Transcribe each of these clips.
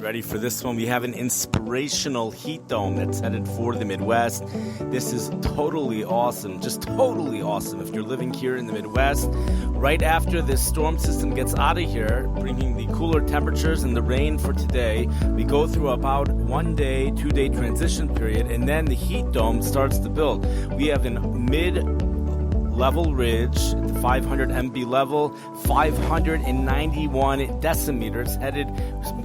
ready for this one? We have an inspirational heat dome that's headed for the Midwest. This is totally awesome, just totally awesome if you're living here in the Midwest. Right after this storm system gets out of here, bringing the cooler temperatures and the rain for today, we go through about 1 day, 2 day transition period, and then the heat dome starts to build. We have a mid-level ridge, 500 MB level, 591 decimeters, headed,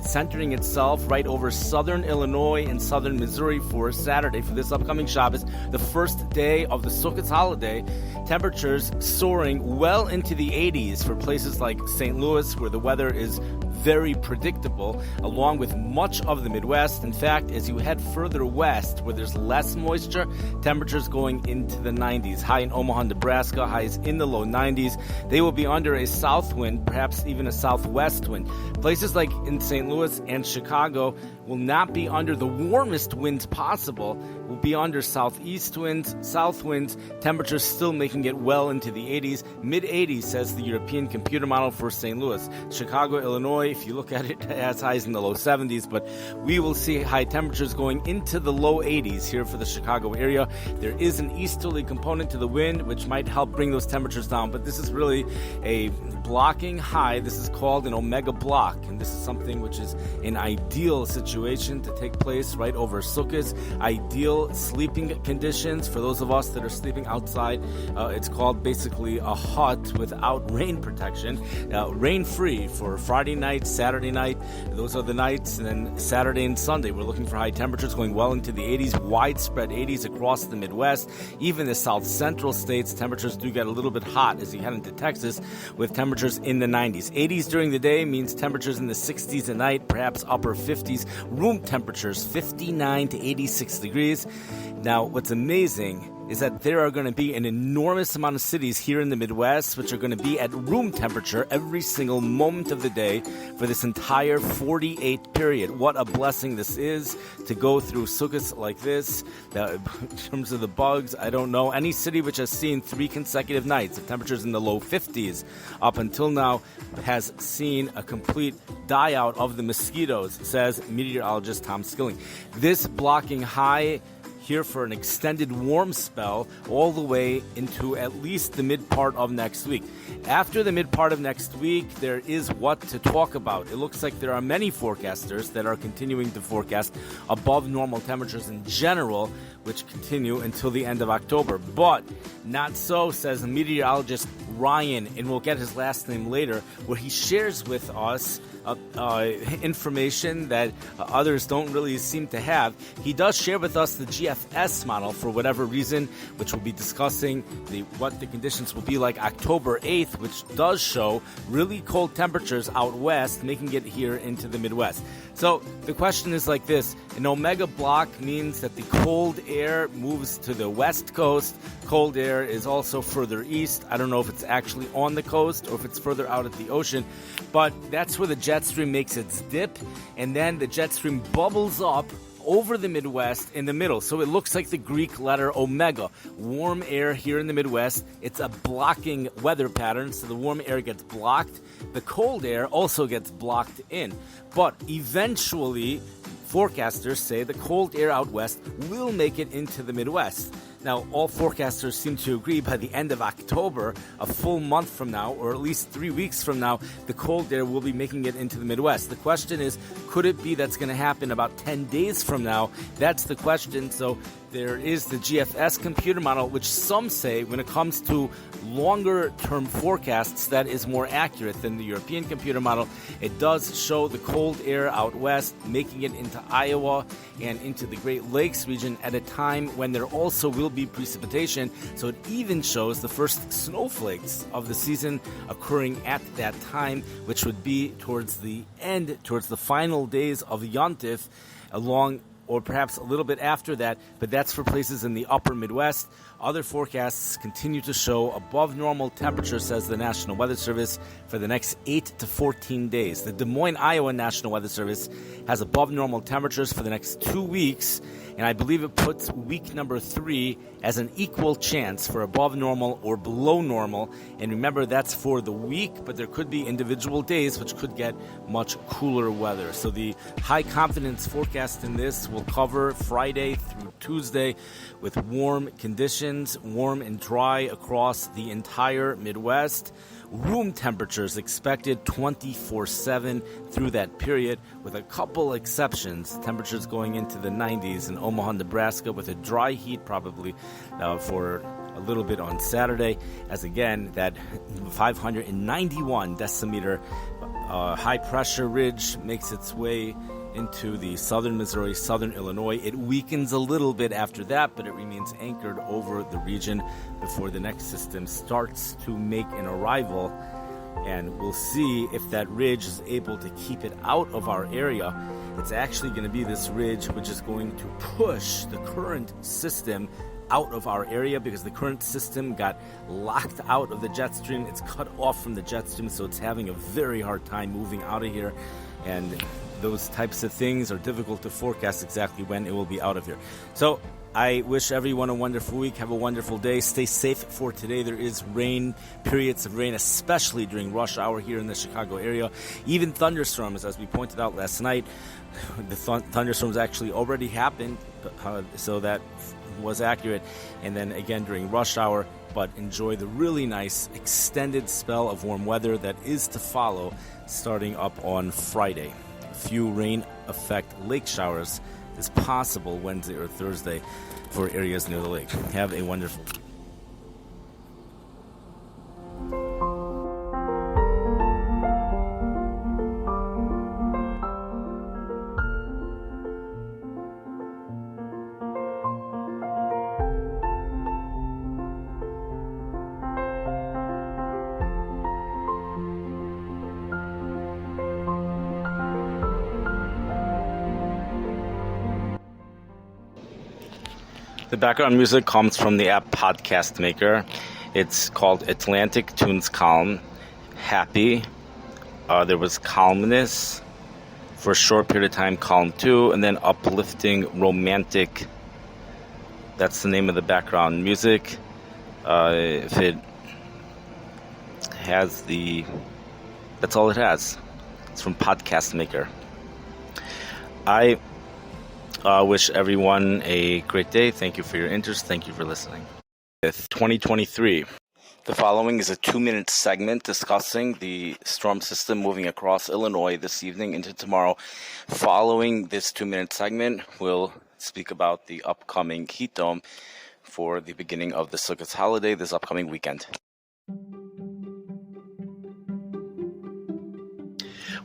centering itself right over southern Illinois and southern Missouri for Saturday, for this upcoming Shabbos, the first day of the Sukkot holiday. Temperatures soaring well into the 80s for places like St. Louis, where the weather is very predictable, along with much of the Midwest. In fact, as you head further west, where there's less moisture, temperatures going into the 90s. High in Omaha, Nebraska, highs in the low 90s. They will be under a south wind, perhaps even a southwest wind. Places like in St. Louis and Chicago will not be under the warmest winds possible, will be under southeast winds, south winds, temperatures still making it well into the 80s, mid-80s, says the European computer model for St. Louis. Chicago, Illinois, if you look at it, as high as in the low 70s, but we will see high temperatures going into the low 80s here for the Chicago area. There is an easterly component to the wind, which might help bring those temperatures down, but this is really a blocking high. This is called an omega block, and this is something which is an ideal situation to take place right over Sukkot. Ideal sleeping conditions for those of us that are sleeping outside. It's called basically a hut without rain protection, rain-free for Friday night, Saturday night. Those are the nights, and then Saturday and Sunday we're looking for high temperatures going well into the 80s, widespread 80s across the Midwest. Even the south central states, temperatures do get a little bit hot as you head into Texas, with temperatures in the 90s. 80s during the day means temperatures in the 60s at night, perhaps upper 50s. Room temperatures 59 to 86 degrees. Now, what's amazing is that there are going to be an enormous amount of cities here in the Midwest which are going to be at room temperature every single moment of the day for this entire 48 period. What a blessing this is to go through Sukkot like this. In terms of the bugs, I don't know. Any city which has seen 3 consecutive nights of temperatures in the low 50s up until now has seen a complete die out of the mosquitoes, says meteorologist Tom Skilling. This blocking high here for an extended warm spell all the way into at least the mid part of next week. After the mid part of next week, there is what to talk about. It looks like there are many forecasters that are continuing to forecast above normal temperatures in general, which continue until the end of October. But not so, says meteorologist Ryan, and we'll get his last name later, where he shares with us information that others don't really seem to have. He does share with us the GFS model for whatever reason, which we'll be discussing what the conditions will be like October 8th, which does show really cold temperatures out west, making it here into the Midwest. So the question is like this. An omega block means that the cold air moves to the west coast. Cold air is also further east. I don't know if it's actually on the coast or if it's further out at the ocean, but that's where the jet stream makes its dip, and then the jet stream bubbles up over the Midwest in the middle. So it looks like the Greek letter omega. Warm air here in the Midwest. It's a blocking weather pattern, so the warm air gets blocked. The cold air also gets blocked in. But eventually, forecasters say the cold air out west will make it into the Midwest. Now, all forecasters seem to agree by the end of October, a full month from now, or at least 3 weeks from now, the cold air will be making it into the Midwest. The question is, could it be that's going to happen about 10 days from now? That's the question. So there is the GFS computer model, which some say, when it comes to longer-term forecasts, that is more accurate than the European computer model. It does show the cold air out west, making it into Iowa and into the Great Lakes region at a time when there also will be precipitation. So it even shows the first snowflakes of the season occurring at that time, which would be towards the end, towards the final days of Yontif, along or perhaps a little bit after that, but that's for places in the upper Midwest. Other forecasts continue to show above normal temperatures, says the National Weather Service, for the next 8 to 14 days. The Des Moines, Iowa National Weather Service has above normal temperatures for the next 2 weeks, and I believe it puts week number 3 as an equal chance for above normal or below normal. And remember, that's for the week, but there could be individual days which could get much cooler weather. So the high confidence forecast in this will cover Friday through Tuesday with warm conditions, warm and dry across the entire Midwest. Room temperatures expected 24/7 through that period, with a couple exceptions. Temperatures going into the 90s in Omaha, Nebraska, with a dry heat probably for a little bit on Saturday, as again that 591 decimeter high pressure ridge makes its way into the southern Missouri, southern Illinois. It weakens a little bit after that, but it remains anchored over the region before the next system starts to make an arrival. And we'll see if that ridge is able to keep it out of our area. It's actually going to be this ridge which is going to push the current system out of our area, because the current system got locked out of the jet stream. It's cut off from the jet stream, so it's having a very hard time moving out of here. And those types of things are difficult to forecast exactly when it will be out of here. So I wish everyone a wonderful week. Have a wonderful day. Stay safe for today. There is rain, periods of rain, especially during rush hour here in the Chicago area. Even thunderstorms, as we pointed out last night. The thunderstorms actually already happened, so that was accurate. And then again during rush hour. But enjoy the really nice extended spell of warm weather that is to follow starting up on Friday. A few rain effect lake showers is possible Wednesday or Thursday for areas near the lake. Have a wonderful day. The background music comes from the app Podcast Maker. It's called Atlantic Tunes Calm, Happy. There was Calmness for a short period of time, Calm 2, and then Uplifting Romantic. That's the name of the background music. If it has that's all it has. It's from Podcast Maker. I wish everyone a great day. Thank you for your interest. Thank you for listening. With 2023. The following is a 2-minute segment discussing the storm system moving across Illinois this evening into tomorrow. Following this 2-minute segment, we'll speak about the upcoming heat dome for the beginning of the Sukkot holiday this upcoming weekend.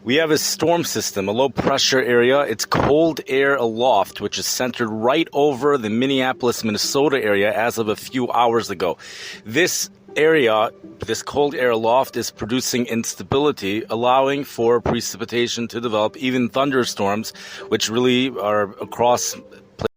We have a storm system, a low-pressure area. It's cold air aloft, which is centered right over the Minneapolis, Minnesota area as of a few hours ago. This area, this cold air aloft, is producing instability, allowing for precipitation to develop, even thunderstorms, which really are across